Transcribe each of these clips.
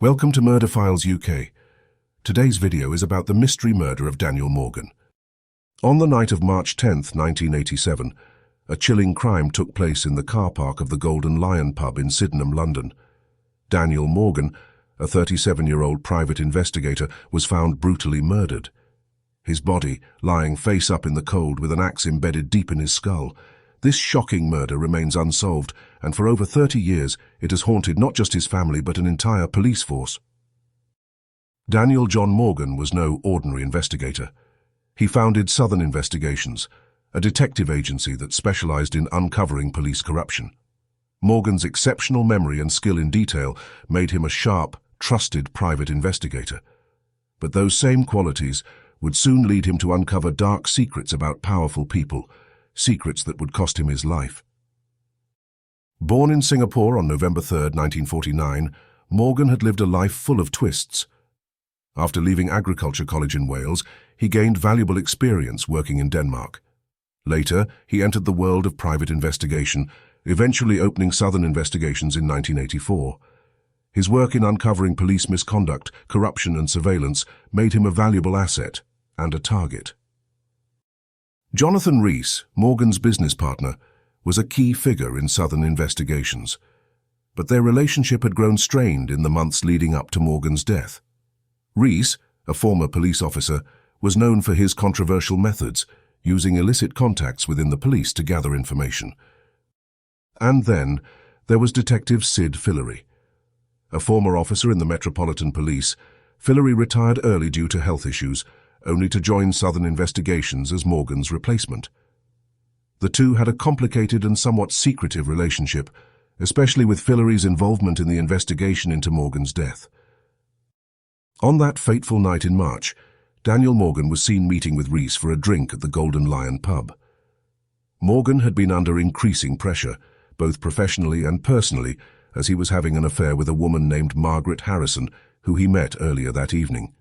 Welcome to Murder Files UK. Today's video is about the mystery murder of Daniel Morgan. On the night of March 10th, 1987, a chilling crime took place in the car park of the Golden Lion pub in Sydenham, London. Daniel Morgan, a 37-year-old private investigator, was found brutally murdered. His body lying face up in the cold with an axe embedded deep in his skull. This shocking murder remains unsolved, and for over 30 years it has haunted not just his family but an entire police force. Daniel John Morgan was no ordinary investigator. He founded Southern Investigations, a detective agency that specialized in uncovering police corruption. Morgan's exceptional memory and skill in detail made him a sharp, trusted private investigator. But those same qualities would soon lead him to uncover dark secrets about powerful people, secrets that would cost him his life. Born in Singapore on November 3, 1949, Morgan had lived a life full of twists. After leaving Agriculture College in Wales, he gained valuable experience working in Denmark. Later, he entered the world of private investigation, eventually opening Southern Investigations in 1984. His work in uncovering police misconduct, corruption and surveillance made him a valuable asset and a target. Jonathan Rees, Morgan's business partner, was a key figure in Southern Investigations, but their relationship had grown strained in the months leading up to Morgan's death. Rees, a former police officer, was known for his controversial methods, using illicit contacts within the police to gather information. And then there was Detective Sid Fillory. A former officer in the Metropolitan Police, Fillory retired early due to health issues, only to join Southern Investigations as Morgan's replacement. The two had a complicated and somewhat secretive relationship, especially with Fillory's involvement in the investigation into Morgan's death. On that fateful night in March, Daniel Morgan was seen meeting with Rees for a drink at the Golden Lion pub. Morgan had been under increasing pressure, both professionally and personally, as he was having an affair with a woman named Margaret Harrison, who he met earlier that evening.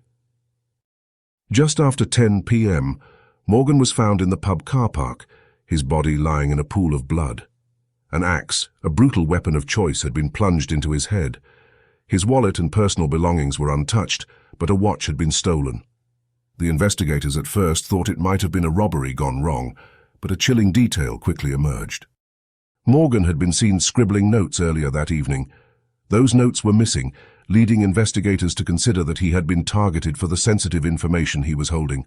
Just after 10 p.m., Morgan was found in the pub car park, his body lying in a pool of blood. An axe, a brutal weapon of choice, had been plunged into his head. His wallet and personal belongings were untouched, but a watch had been stolen. The investigators at first thought it might have been a robbery gone wrong, but a chilling detail quickly emerged. Morgan had been seen scribbling notes earlier that evening. Those notes were missing, leading investigators to consider that he had been targeted for the sensitive information he was holding.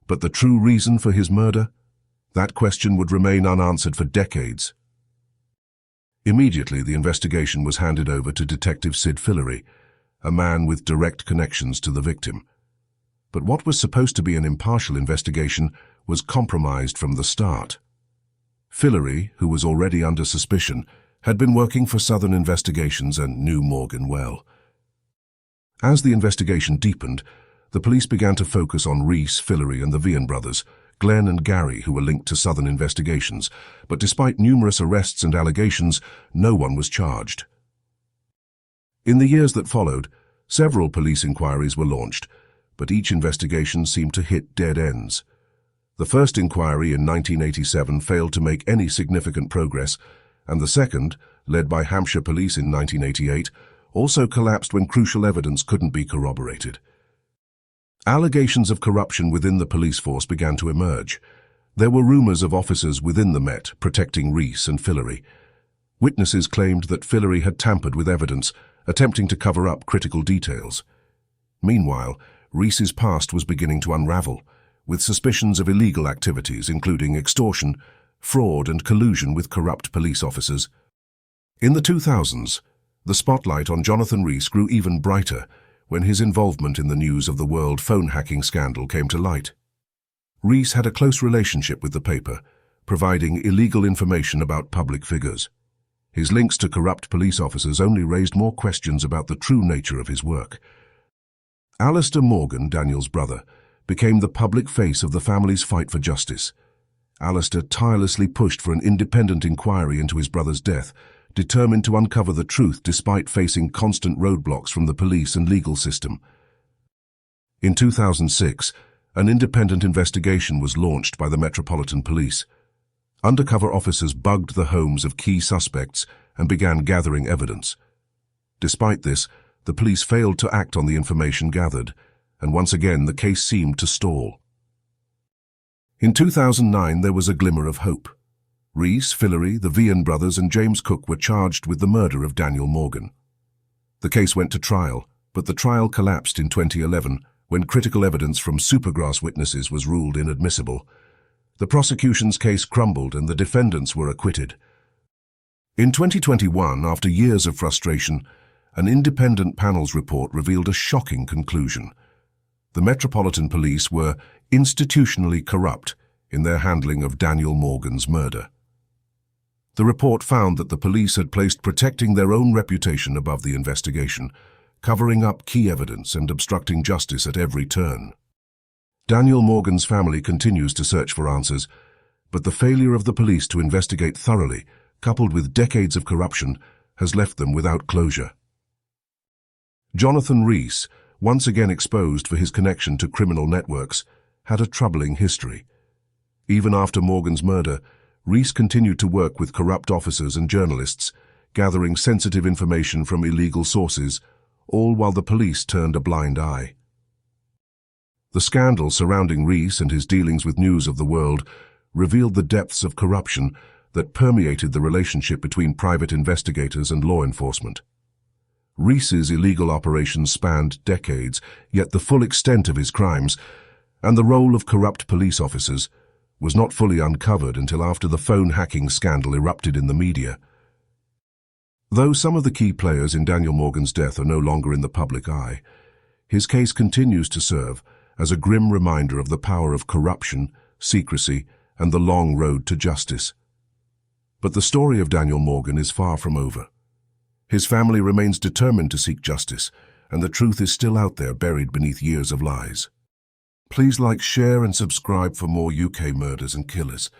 But the true reason for his murder? That question would remain unanswered for decades. Immediately, the investigation was handed over to Detective Sid Fillory, a man with direct connections to the victim. But what was supposed to be an impartial investigation was compromised from the start. Fillory, who was already under suspicion, had been working for Southern Investigations and knew Morgan well. As the investigation deepened, the police began to focus on Rees, Fillory and the Vian brothers, Glenn and Gary, who were linked to Southern Investigations, but despite numerous arrests and allegations, no one was charged. In the years that followed, several police inquiries were launched, but each investigation seemed to hit dead ends. The first inquiry in 1987 failed to make any significant progress, and the second, led by Hampshire Police in 1988, also collapsed when crucial evidence couldn't be corroborated. Allegations of corruption within the police force began to emerge. There were rumors of officers within the Met protecting Rees and Fillory. Witnesses claimed that Fillory had tampered with evidence, attempting to cover up critical details. Meanwhile, Rees's past was beginning to unravel, with suspicions of illegal activities including extortion, fraud and collusion with corrupt police officers. In the 2000s, the spotlight on Jonathan Rees grew even brighter when his involvement in the news of the World phone hacking scandal came to light. Rees had a close relationship with the paper, providing illegal information about public figures. His links to corrupt police officers only raised more questions about the true nature of his work. Alistair Morgan, Daniel's brother, became the public face of the family's fight for justice. Alistair tirelessly pushed for an independent inquiry into his brother's death, determined to uncover the truth despite facing constant roadblocks from the police and legal system. In 2006, an independent investigation was launched by the Metropolitan Police. Undercover officers bugged the homes of key suspects and began gathering evidence. Despite this, the police failed to act on the information gathered, and once again the case seemed to stall. In 2009, there was a glimmer of hope. Reese, Fillery, the Vian brothers and James Cook were charged with the murder of Daniel Morgan. The case went to trial, but the trial collapsed in 2011 when critical evidence from Supergrass witnesses was ruled inadmissible. The prosecution's case crumbled and the defendants were acquitted. In 2021, after years of frustration, an independent panel's report revealed a shocking conclusion. The Metropolitan Police were institutionally corrupt in their handling of Daniel Morgan's murder. The report found that the police had placed protecting their own reputation above the investigation, covering up key evidence and obstructing justice at every turn. Daniel Morgan's family continues to search for answers, but the failure of the police to investigate thoroughly, coupled with decades of corruption, has left them without closure. Jonathan Reese, once again exposed for his connection to criminal networks, had a troubling history. Even after Morgan's murder, Reese continued to work with corrupt officers and journalists, gathering sensitive information from illegal sources, all while the police turned a blind eye. The scandal surrounding Reese and his dealings with News of the World revealed the depths of corruption that permeated the relationship between private investigators and law enforcement. Reese's illegal operations spanned decades, yet the full extent of his crimes and the role of corrupt police officers was not fully uncovered until after the phone hacking scandal erupted in the media. Though some of the key players in Daniel Morgan's death are no longer in the public eye, his case continues to serve as a grim reminder of the power of corruption, secrecy, and the long road to justice. But the story of Daniel Morgan is far from over. His family remains determined to seek justice, and the truth is still out there buried beneath years of lies. Please like, share and subscribe for more UK murders and killers.